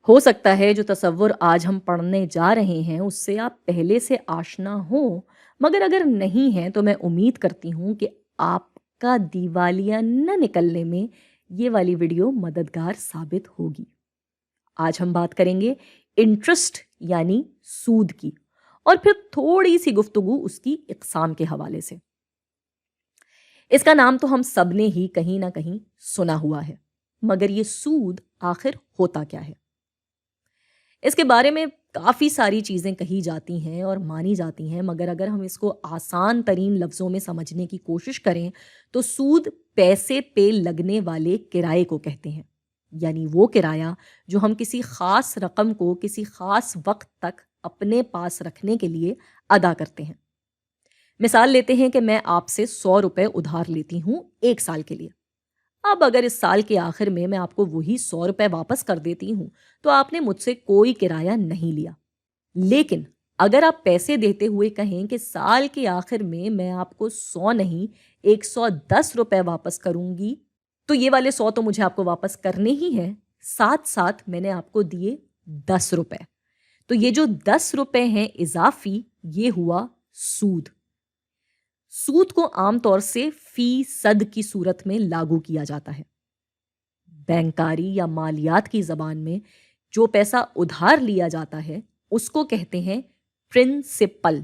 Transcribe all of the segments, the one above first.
ہو سکتا ہے جو تصور آج ہم پڑھنے جا رہے ہیں اس سے آپ پہلے سے آشنا ہوں، مگر اگر نہیں ہیں تو میں امید کرتی ہوں کہ آپ کا دیوالیہ نہ نکلنے میں یہ والی ویڈیو مددگار ثابت ہوگی۔ آج ہم بات کریں گے انٹرسٹ یعنی سود کی، اور پھر تھوڑی سی گفتگو اس کی اقسام کے حوالے سے۔ اس کا نام تو ہم سب نے ہی کہیں نہ کہیں سنا ہوا ہے، مگر یہ سود آخر ہوتا کیا ہے؟ اس کے بارے میں کافی ساری چیزیں کہی جاتی ہیں اور مانی جاتی ہیں، مگر اگر ہم اس کو آسان ترین لفظوں میں سمجھنے کی کوشش کریں تو سود پیسے پہ لگنے والے کرائے کو کہتے ہیں، یعنی وہ کرایہ جو ہم کسی خاص رقم کو کسی خاص وقت تک اپنے پاس رکھنے کے لیے ادا کرتے ہیں۔ مثال لیتے ہیں کہ میں آپ سے 100 روپے ادھار لیتی ہوں 1 سال کے لیے۔ اب اگر اس سال کے آخر میں آپ کو وہی 100 روپے واپس کر دیتی ہوں تو آپ نے مجھ سے کوئی کرایہ نہیں لیا۔ لیکن اگر آپ پیسے دیتے ہوئے کہیں کہ سال کے آخر میں آپ کو 100 نہیں 110 روپے واپس کروں گی، تو یہ والے 100 تو مجھے آپ کو واپس کرنے ہی ہیں، ساتھ ساتھ میں نے آپ کو دیے 10 روپے۔ تو یہ جو 10 روپے ہیں اضافی، یہ ہوا سود۔ سود کو عام طور سے فیصد کی صورت میں لاگو کیا جاتا ہے۔ بینکاری یا مالیات کی زبان میں جو پیسہ ادھار لیا جاتا ہے اس کو کہتے ہیں پرنسپل۔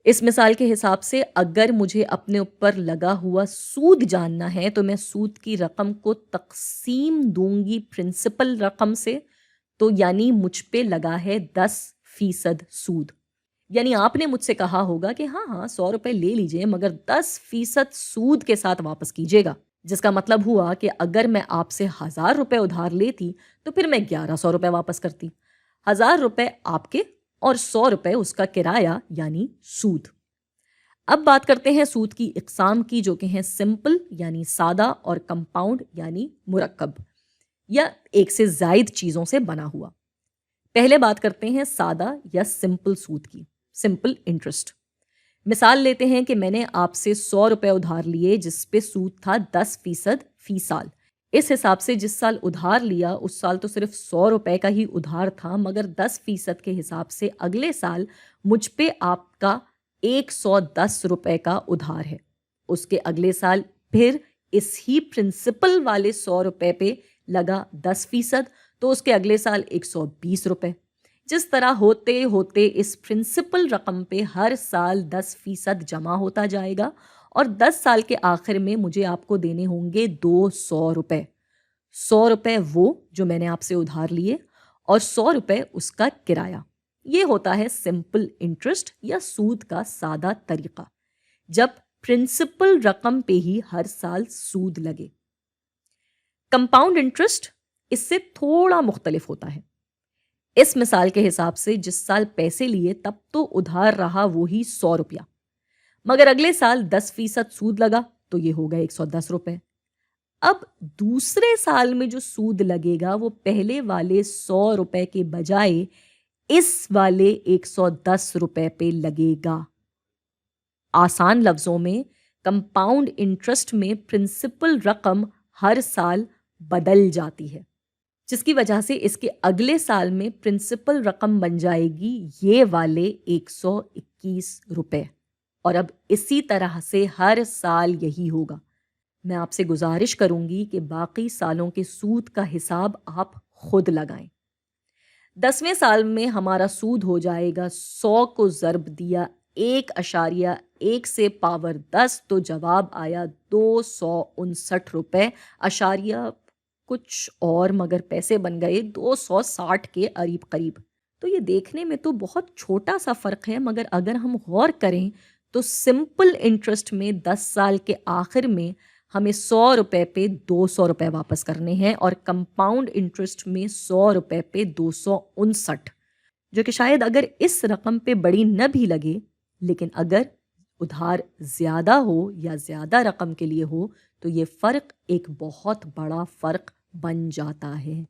اس مثال کے حساب سے اگر مجھے اپنے اوپر لگا ہوا سود جاننا ہے تو میں سود کی رقم کو تقسیم دوں گی پرنسپل رقم سے، تو یعنی مجھ پہ لگا ہے 10% سود۔ یعنی آپ نے مجھ سے کہا ہوگا کہ ہاں 100 روپے لے لیجئے مگر 10% سود کے ساتھ واپس کیجیے گا، جس کا مطلب ہوا کہ اگر میں آپ سے 1000 روپے ادھار لیتی تو پھر میں 1100 روپے واپس کرتی۔ 1000 روپے آپ کے اور 100 روپے اس کا کرایہ یعنی سود۔ اب بات کرتے ہیں سود کی اقسام کی، جو کہ ہیں سمپل یعنی سادہ اور کمپاؤنڈ یعنی مرکب یا ایک سے زائد چیزوں سے بنا ہوا۔ پہلے بات کرتے ہیں سادہ یا سمپل سود کی، سمپل انٹرسٹ۔ مثال لیتے ہیں کہ میں نے آپ سے 100 روپے ادھار لیے جس پہ سود تھا 10% فی سال۔ اس حساب سے جس سال ادھار لیا اس سال تو صرف 100 روپے کا ہی ادھار تھا، مگر 10% کے حساب سے اگلے سال مجھ پہ آپ کا 110 روپے کا ادھار ہے۔ اس کے اگلے سال پھر اس ہی پرنسپل والے 100 روپے پہ لگا 10%، تو اس کے اگلے سال 120 روپے۔ جس طرح ہوتے ہوتے اس پرنسپل رقم پہ ہر سال 10% جمع ہوتا جائے گا، اور 10 سال کے آخر میں مجھے آپ کو دینے ہوں گے 200 روپے۔ 100 روپے وہ جو میں نے آپ سے ادھار لیے اور 100 روپے اس کا کرایہ۔ یہ ہوتا ہے سمپل انٹرسٹ یا سود کا سادہ طریقہ، جب پرنسپل رقم پہ ہی ہر سال سود لگے۔ کمپاؤنڈ انٹرسٹ اس سے تھوڑا مختلف ہوتا ہے۔ اس مثال کے حساب سے جس سال پیسے لیے تب تو ادھار رہا وہی 100 روپیہ، مگر اگلے سال 10% سود لگا تو یہ ہوگا 110 روپے۔ اب دوسرے سال میں جو سود لگے گا وہ پہلے والے 100 روپے کے بجائے اس والے 110 روپے پہ لگے گا۔ آسان لفظوں میں کمپاؤنڈ انٹرسٹ میں پرنسپل رقم ہر سال بدل جاتی ہے، جس کی وجہ سے اس کے اگلے سال میں پرنسپل رقم بن جائے گی یہ والے 121 روپے، اور اب اسی طرح سے ہر سال یہی ہوگا۔ میں آپ سے گزارش کروں گی کہ باقی سالوں کے سود کا حساب آپ خود لگائیں۔ 10ویں سال میں ہمارا سود ہو جائے گا 100 کو ضرب دیا 1.1 سے پاور 10، تو جواب آیا 259 روپے اشاریہ کچھ اور، مگر پیسے بن گئے 260 کے قریب۔ تو یہ دیکھنے میں تو بہت چھوٹا سا فرق ہے، مگر اگر ہم غور کریں تو سمپل انٹرسٹ میں 10 سال کے آخر میں ہمیں 100 روپے پہ 200 روپے واپس کرنے ہیں، اور کمپاؤنڈ انٹرسٹ میں 100 روپے پہ 259، جو کہ شاید اگر اس رقم پہ بڑی نہ بھی لگے، لیکن اگر ادھار زیادہ ہو یا زیادہ رقم کے لیے ہو تو یہ فرق ایک بہت بڑا فرق بن جاتا ہے۔